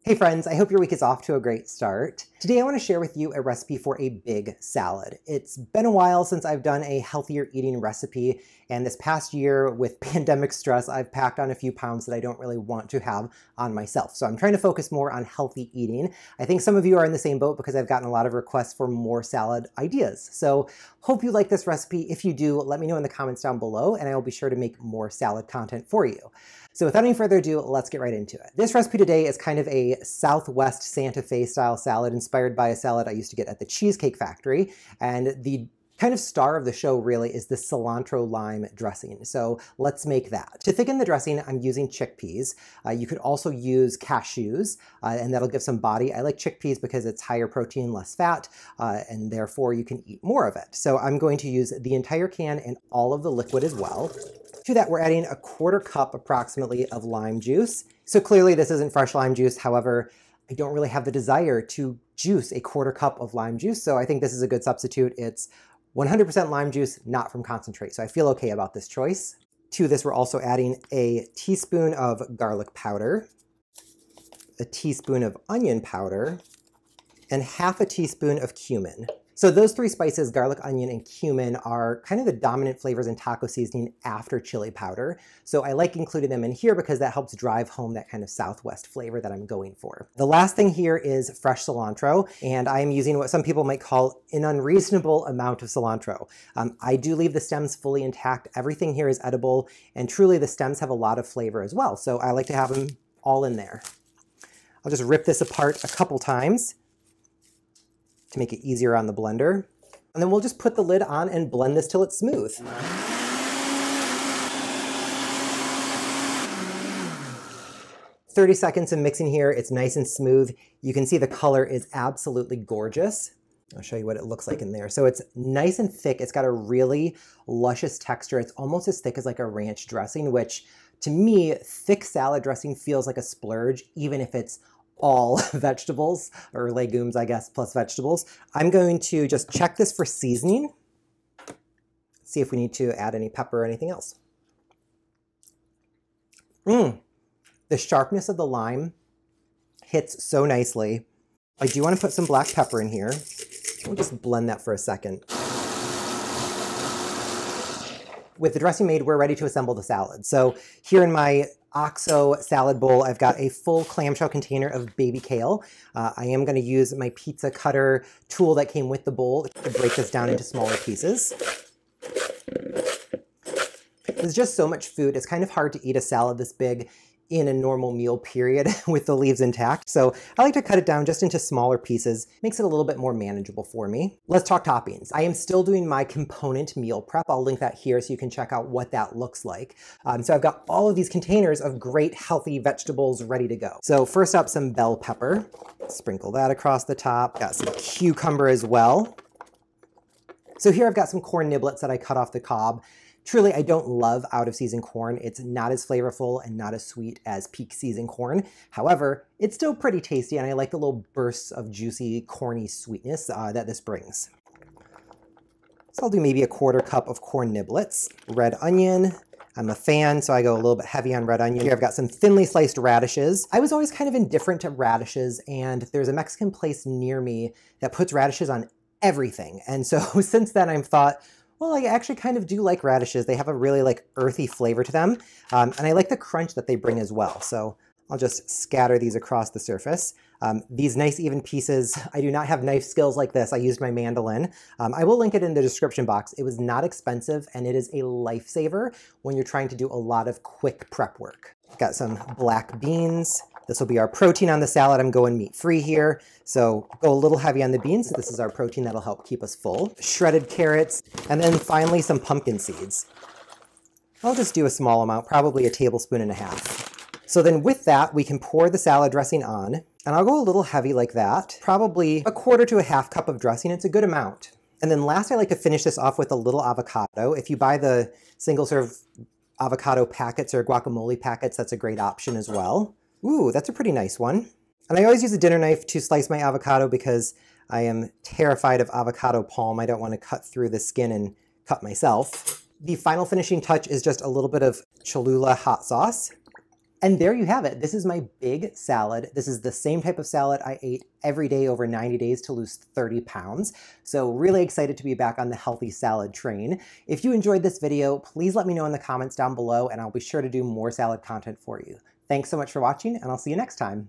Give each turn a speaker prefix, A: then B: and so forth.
A: Hey friends, I hope your week is off to a great start. Today I want to share with you a recipe for a big salad. It's been a while since I've done a healthier eating recipe, and this past year with pandemic stress, I've packed on a few pounds that I don't really want to have on myself. So I'm trying to focus more on healthy eating. I think some of you are in the same boat because I've gotten a lot of requests for more salad ideas. So hope you like this recipe. If you do, let me know in the comments down below, and I will be sure to make more salad content for you. So without any further ado, let's get right into it. This recipe today is kind of a Southwest Santa Fe style salad inspired by a salad I used to get at the Cheesecake Factory. And the kind of star of the show really is the cilantro lime dressing. So let's make that. To thicken the dressing, I'm using chickpeas. You could also use cashews, and that'll give some body. I like chickpeas because it's higher protein, less fat, and therefore you can eat more of it. So I'm going to use the entire can and all of the liquid as well. To that, we're adding a 1/4 cup approximately of lime juice. So clearly this isn't fresh lime juice. However, I don't really have the desire to juice a 1/4 cup of lime juice. So I think this is a good substitute. It's 100% lime juice, not from concentrate. So I feel okay about this choice. To this, we're also adding a teaspoon of garlic powder, a teaspoon of onion powder, and 1/2 teaspoon of cumin. So those three spices, garlic, onion, and cumin, are kind of the dominant flavors in taco seasoning after chili powder. So I like including them in here because that helps drive home that kind of Southwest flavor that I'm going for. The last thing here is fresh cilantro, and I am using what some people might call an unreasonable amount of cilantro. I do leave the stems fully intact. Everything here is edible, and truly the stems have a lot of flavor as well. So I like to have them all in there. I'll just rip this apart a couple times to make it easier on the blender. And then we'll just put the lid on and blend this till it's smooth. 30 seconds of mixing here, it's nice and smooth. You can see the color is absolutely gorgeous. I'll show you what it looks like in there. So it's nice and thick. It's got a really luscious texture. It's almost as thick as like a ranch dressing, which to me, thick salad dressing feels like a splurge, even if it's all vegetables, or legumes, I guess, plus vegetables. I'm going to just check this for seasoning, see if we need to add any pepper or anything else. The sharpness of the lime hits so nicely. I do want to put some black pepper in here. We'll just blend that for a second. With the dressing made, we're ready to assemble the salad. So here in my OXO salad bowl, I've got a full clamshell container of baby kale. I am going to use my pizza cutter tool that came with the bowl to break this down into smaller pieces. There's just so much food. It's kind of hard to eat a salad this big in a normal meal period with the leaves intact. So I like to cut it down just into smaller pieces. Makes it a little bit more manageable for me. Let's talk toppings. I am still doing my component meal prep. I'll link that here so you can check out what that looks like. So I've got all of these containers of great healthy vegetables ready to go. So first up, some bell pepper. Sprinkle that across the top. Got some cucumber as well. So here I've got some corn niblets that I cut off the cob. Truly, I don't love out-of-season corn. It's not as flavorful and not as sweet as peak season corn. However, it's still pretty tasty, and I like the little bursts of juicy, corny sweetness that this brings. So I'll do maybe a 1/4 cup of corn niblets. Red onion. I'm a fan, so I go a little bit heavy on red onion. Here I've got some thinly sliced radishes. I was always kind of indifferent to radishes, and there's a Mexican place near me that puts radishes on everything. And so since then I've thought, well, I actually kind of do like radishes. They have a really like earthy flavor to them. And I like the crunch that they bring as well. So I'll just scatter these across the surface. These nice even pieces, I do not have knife skills like this. I used my mandolin. I will link it in the description box. It was not expensive, and it is a lifesaver when you're trying to do a lot of quick prep work. Got some black beans. This will be our protein on the salad. I'm going meat-free here, so go a little heavy on the beans. This is our protein that'll help keep us full. Shredded carrots, and then finally some pumpkin seeds. I'll just do a small amount, probably 1.5 tablespoons. So then with that, we can pour the salad dressing on, and I'll go a little heavy like that. Probably 1/4 to 1/2 cup of dressing. It's a good amount. And then last, I like to finish this off with a little avocado. If you buy the single-serve avocado packets or guacamole packets, that's a great option as well. Ooh, that's a pretty nice one. And I always use a dinner knife to slice my avocado because I am terrified of avocado palm. I don't want to cut through the skin and cut myself. The final finishing touch is just a little bit of Cholula hot sauce. And there you have it. This is my big salad. This is the same type of salad I ate every day over 90 days to lose 30 pounds. So really excited to be back on the healthy salad train. If you enjoyed this video, please let me know in the comments down below, and I'll be sure to do more salad content for you. Thanks so much for watching, and I'll see you next time.